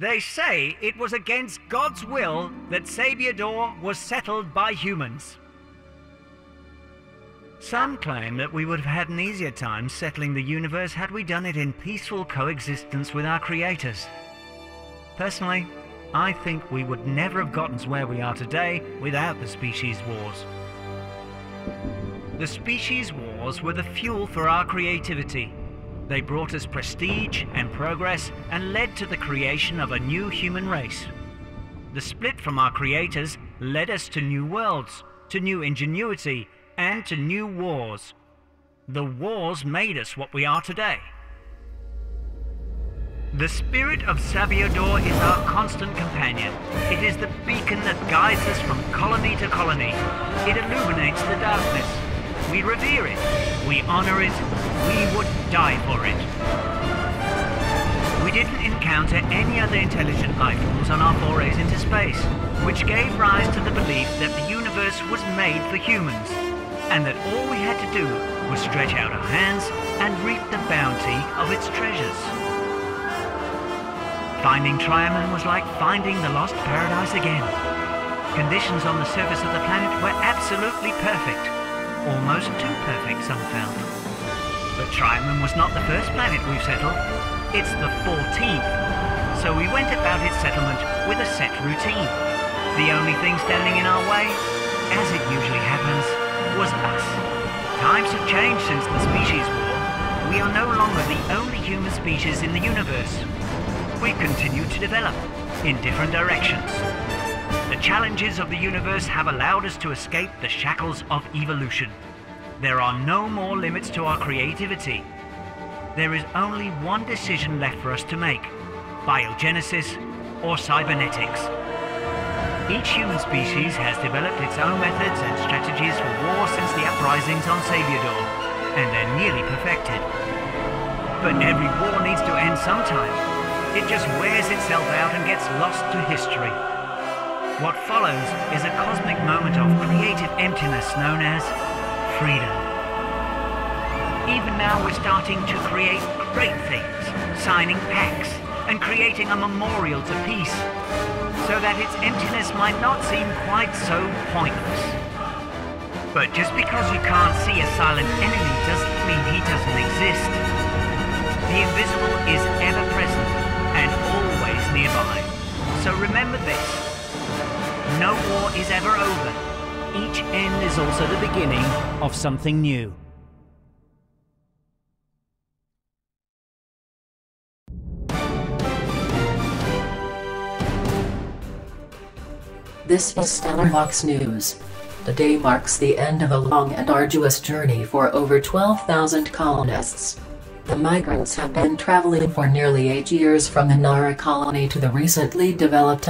They say it was against God's will that Sabiador was settled by humans. Some claim that we would have had an easier time settling the universe had we done it in peaceful coexistence with our creators. Personally, I think we would never have gotten to where we are today without the species wars. The species wars were the fuel for our creativity. They brought us prestige and progress and led to the creation of a new human race. The split from our creators led us to new worlds, to new ingenuity, and to new wars. The wars made us what we are today. The spirit of Sabiador is our constant companion. It is the beacon that guides us from colony to colony. It illuminates the darkness. We revere it. We honor it. We would die for it. We didn't encounter any other intelligent life forms on our forays into space, which gave rise to the belief that the universe was made for humans, and that all we had to do was stretch out our hands and reap the bounty of its treasures. Finding Trianon was like finding the lost paradise again. Conditions on the surface of the planet were absolutely perfect. Almost too perfect, some felt. But Trianon was not the first planet we've settled. It's the 14th. So we went about its settlement with a set routine. The only thing standing in our way, as it usually happens, was us. Times have changed since the species war. We are no longer the only human species in the universe. We continue to develop in different directions. The challenges of the universe have allowed us to escape the shackles of evolution. There are no more limits to our creativity. There is only one decision left for us to make: biogenesis or cybernetics. Each human species has developed its own methods and strategies for war since the uprisings on Sabiador, and they're nearly perfected. But every war needs to end sometime. It just wears itself out and gets lost to history. What follows is a cosmic moment of creative emptiness known as freedom. Even now we're starting to create great things, signing pacts and creating a memorial to peace, so that its emptiness might not seem quite so pointless. But just because you can't see a silent enemy doesn't mean he doesn't exist. The invisible is ever present and always nearby. So remember this: no war is ever over. Each end is also the beginning of something new. This is Stellar Vox News. The day marks the end of a long and arduous journey for over 12,000 colonists. The migrants have been traveling for nearly 8 years from the Nara colony to the recently developed